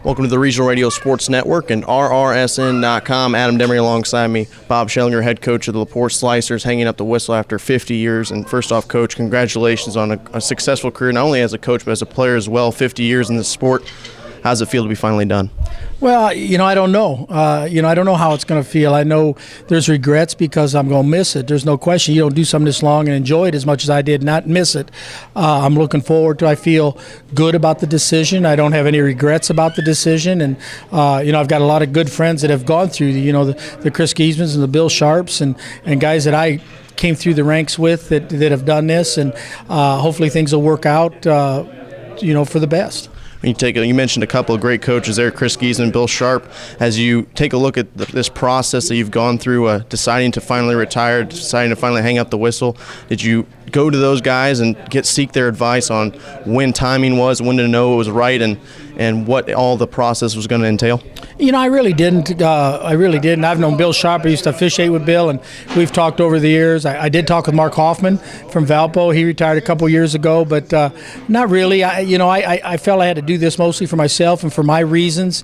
Welcome to the Regional Radio Sports Network and RRSN.com. Adam Demaree alongside me, Bob Schellinger, head coach of the LaPorte Slicers, hanging up the whistle after 50 years. And first off, Coach, congratulations on a successful career, not only as a coach but as a player as well. 50 years in this sport. How does it feel to be finally done? Well, I don't know. I don't know how it's going to feel. I know there's regrets because I'm going to miss it. There's no question. You don't do something this long and enjoy it as much as I did, not miss it. I'm looking forward to it. I feel good about the decision. I don't have any regrets about the decision. And, I've got a lot of good friends that have gone through, the Chris Giesmans and the Bill Sharps and guys that I came through the ranks with that have done this. And hopefully things will work out, for the best. You mentioned a couple of great coaches there, Chris Giesman, Bill Sharp. As you take a look at this process that you've gone through, deciding to finally retire, deciding to finally hang up the whistle, did you go to those guys and seek their advice on when timing was, when to know it was right, and what all the process was going to entail? I really didn't. I've known Bill Sharp. I used to officiate with Bill, and we've talked over the years. I did talk with Mark Hoffman from Valpo. He retired a couple years ago, but not really. I felt I had to do this mostly for myself and for my reasons.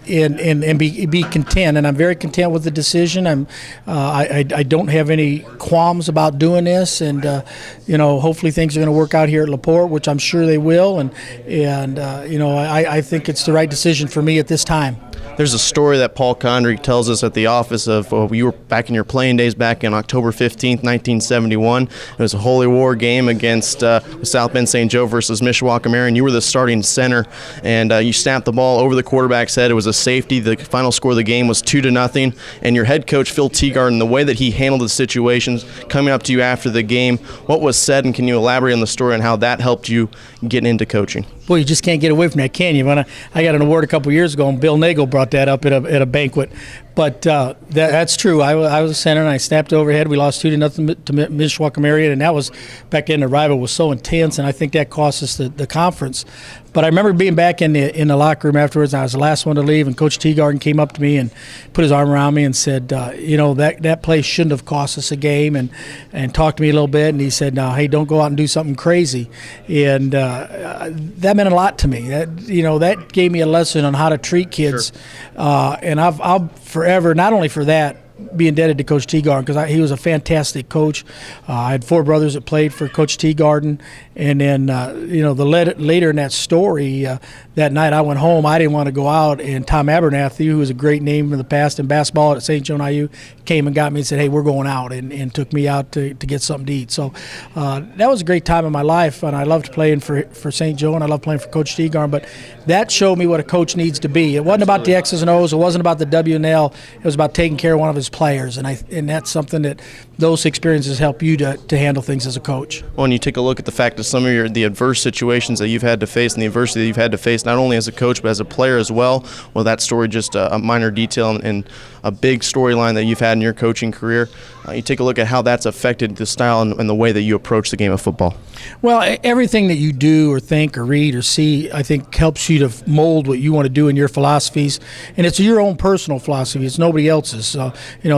And be content, and I'm very content with the decision. I don't have any qualms about doing this, and hopefully things are going to work out here at LaPorte, which I'm sure they will. And I think it's the right decision for me at this time. There's a story that Paul Condry tells us at the office of you were back in your playing days back in October 15th, 1971. It was a Holy War game against South Bend St. Joe versus Mishawaka Marion. You were the starting center, and you snapped the ball over the quarterback's head. It was a safety. The final score of the game was 2-0. And your head coach, Phil Teagarden, the way that he handled the situations, coming up to you after the game, what was said, and can you elaborate on the story and how that helped you get into coaching? Boy, you just can't get away from that, can you? When I got an award a couple years ago, and Bill Nagel brought that up at a banquet. But that's true. I was a center, and I snapped overhead. We lost 2-0 to Mishawaka Marion, and that was back then. The rival was so intense, and I think that cost us the conference. But I remember being back in the locker room afterwards. And I was the last one to leave, and Coach Teagarden came up to me and put his arm around me and said, that play shouldn't have cost us a game, and talked to me a little bit. And he said, "No, hey, don't go out and do something crazy." And that meant a lot to me. That gave me a lesson on how to treat kids. Sure. And I'll forever, not only for that, be indebted to Coach Teagarden, because he was a fantastic coach. I had 4 brothers that played for Coach Teagarden, and then later in that story, that night I went home. I didn't want to go out, and Tom Abernathy, who was a great name in the past in basketball at St. Joe IU, came and got me and said, "Hey, we're going out," and took me out to get something to eat. So that was a great time in my life, and I loved playing for St. Joe, and I loved playing for Coach Teagarden. But that showed me what a coach needs to be. It wasn't about the X's and O's. It wasn't about the W and L. It was about taking care of one of his players, and that's something that those experiences help you to handle things as a coach. Well, and you take a look at the fact that some of the adverse situations that you've had to face and the adversity that you've had to face not only as a coach but as a player as well. Well, that story just a minor detail and a big storyline that you've had in your coaching career. You take a look at how that's affected the style and the way that you approach the game of football. Well, everything that you do or think or read or see, I think, helps you to mold what you want to do in your philosophies. And it's your own personal philosophy. It's nobody else's.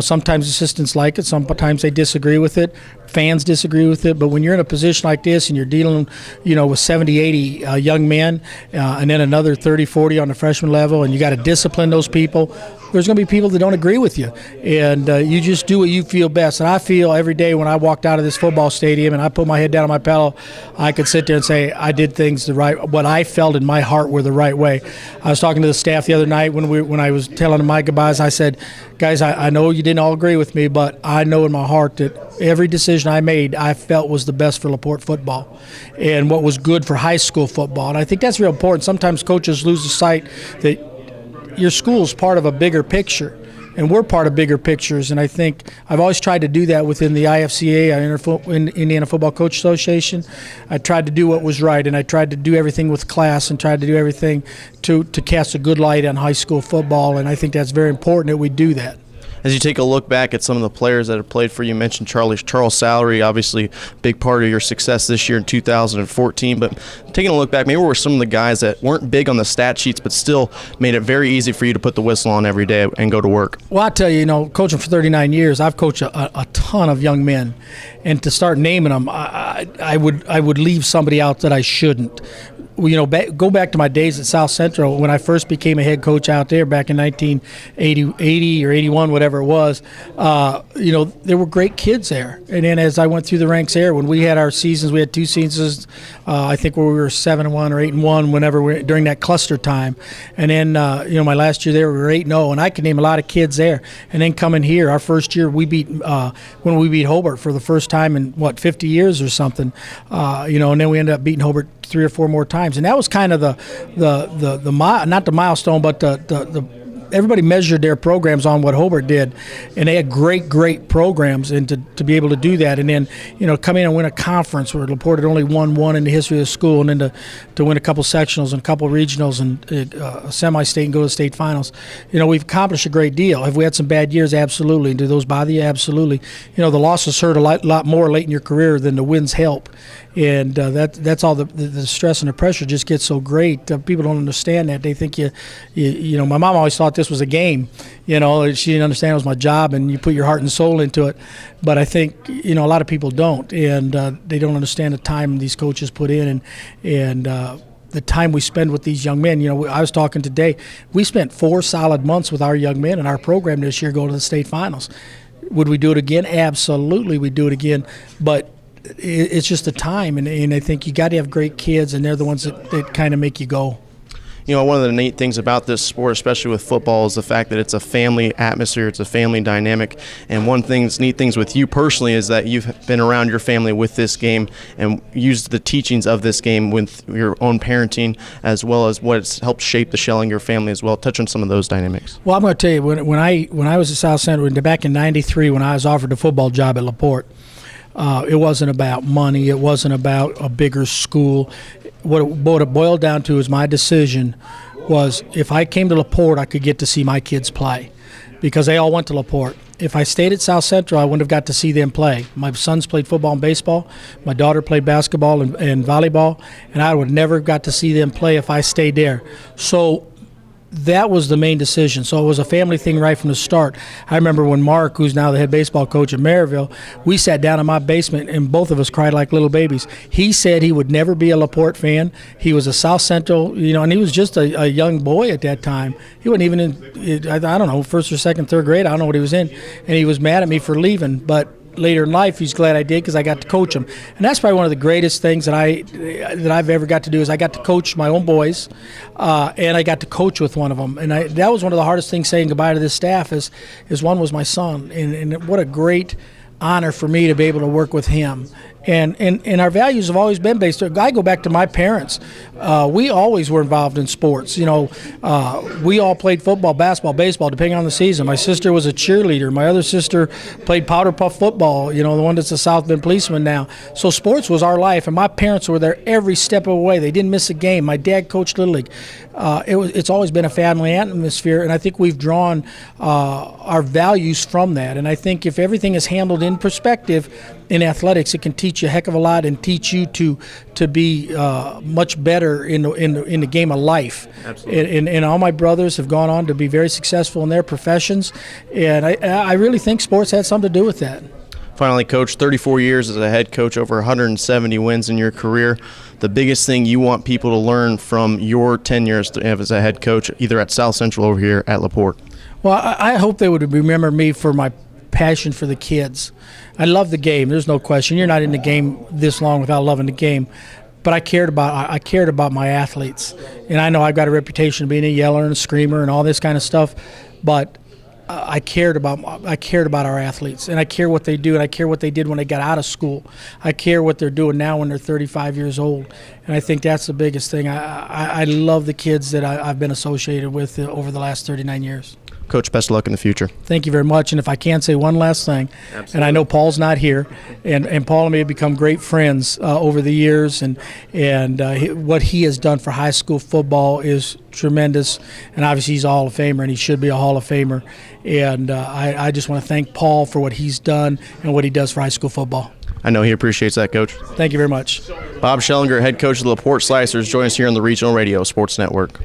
Sometimes assistants like it. Sometimes they disagree with it. Fans disagree with it. But when you're in a position like this and you're dealing, with 70, 80 young men and then another 30, 40 on the freshman level, and you got to discipline those people, there's going to be people that don't agree with you. And you just do what you feel best. And I feel every day when I walked out of this football stadium and I put my head down on my pillow, I could sit there and say I did things what I felt in my heart were the right way. I was talking to the staff the other night when I was telling them my goodbyes. I said, "Guys, I know you didn't all agree with me, but I know in my heart that every decision I made I felt was the best for LaPorte football and what was good for high school football." And I think that's real important. Sometimes coaches lose the sight that your school is part of a bigger picture, and we're part of bigger pictures. And I think I've always tried to do that within the IFCA, Indiana Football Coach Association. I tried to do what was right, and I tried to do everything with class and tried to do everything to cast a good light on high school football, and I think that's very important that we do that. As you take a look back at some of the players that have played for you, mentioned Charles Sallery, obviously big part of your success this year in 2014. But taking a look back, maybe what were some of the guys that weren't big on the stat sheets but still made it very easy for you to put the whistle on every day and go to work? Well, I tell you, coaching for 39 years, I've coached a ton of young men. And to start naming them, I would leave somebody out that I shouldn't. go back to my days at South Central when I first became a head coach out there back in 1980 or 81, whatever it was. There were great kids there. And then as I went through the ranks there, when we had our seasons, we had 2 seasons, I think where we were 7-1 or 8-1 during that cluster time. And then, my last year there, we were 8-0, and I could name a lot of kids there. And then coming here, our first year, we beat Hobart for the first time in 50 years or something. And then we ended up beating Hobart 3 or 4 more times, and that was kind of not the milestone, but the everybody measured their programs on what Hobart did, and they had great programs, and to be able to do that, and then come in and win a conference where LaPorte had only won one in the history of the school, and then to win a couple sectionals and a couple regionals and a semi-state and go to state finals. We've accomplished a great deal. Have we had some bad years? Absolutely. And do those bother you? Absolutely. The losses hurt a lot more late in your career than the wins help. And that's all the stress and the pressure just gets so great. People don't understand that. They think my mom always thought this was a game. She didn't understand it was my job, and you put your heart and soul into it. But I think a lot of people don't, and they don't understand the time these coaches put in, and the time we spend with these young men. I was talking today. We spent 4 solid months with our young men in our program this year going to the state finals. Would we do it again? Absolutely, we'd do it again. But it's just the time, and I think you got to have great kids, and they're the ones that kind of make you go. One of the neat things about this sport, especially with football, is the fact that it's a family atmosphere, it's a family dynamic, and one thing that's neat things with you personally is that you've been around your family with this game and used the teachings of this game with your own parenting, as well as what's helped shape the Schellinger family as well. Touch on some of those dynamics. Well, I'm going to tell you, when I was at South Central back in '93, when I was offered a football job at LaPorte, it wasn't about money. It wasn't about a bigger school. What it boiled down to is my decision was if I came to LaPorte, I could get to see my kids play because they all went to LaPorte. If I stayed at South Central, I wouldn't have got to see them play. My sons played football and baseball. My daughter played basketball and volleyball, and I would never have got to see them play if I stayed there. So that was the main decision. So it was a family thing right from the start. I remember when Mark, who's now the head baseball coach at Maryville, we sat down in my basement and both of us cried like little babies. He said he would never be a LaPorte fan. He was a South Central, and he was just a young boy at that time. He wasn't even in, I don't know, first or second, third grade. I don't know what he was in. And he was mad at me for leaving. But later in life, he's glad I did because I got to coach him. And that's probably one of the greatest things that I've ever got to do is I got to coach my own boys, and I got to coach with one of them. And that was one of the hardest things saying goodbye to this staff is one was my son. And what a great honor for me to be able to work with him. And our values have always been based. I go back to my parents. We always were involved in sports. We all played football, basketball, baseball, depending on the season. My sister was a cheerleader. My other sister played powder puff football, the one that's a South Bend policeman now. So sports was our life, and my parents were there every step of the way. They didn't miss a game. My dad coached Little League. It's always been a family atmosphere, and I think we've drawn our values from that. And I think if everything is handled in perspective in athletics, it can teach you a heck of a lot and teach you to be much better in the game of life. Absolutely. And all my brothers have gone on to be very successful in their professions, and I really think sports had something to do with that. Finally, Coach, 34 years as a head coach, over 170 wins in your career. The biggest thing you want people to learn from your tenure as a head coach, either at South Central or here at LaPorte? Well, I hope they would remember me for my passion for the kids. I love the game. There's no question. You're not in the game this long without loving the game. But I cared about my athletes, and I know I've got a reputation of being a yeller and a screamer and all this kind of stuff. But I cared about our athletes, and I care what they do, and I care what they did when they got out of school. I care what they're doing now when they're 35 years old, and I think that's the biggest thing. I love the kids that I've been associated with over the last 39 years. Coach, best of luck in the future. Thank you very much. And if I can say one last thing, Absolutely. And I know Paul's not here, and Paul and me have become great friends over the years, and what he has done for high school football is tremendous. And obviously he's a Hall of Famer, and he should be a Hall of Famer. And I just want to thank Paul for what he's done and what he does for high school football. I know he appreciates that, Coach. Thank you very much. Bob Schellinger, head coach of the LaPorte Slicers, joins us here on the Regional Radio Sports Network.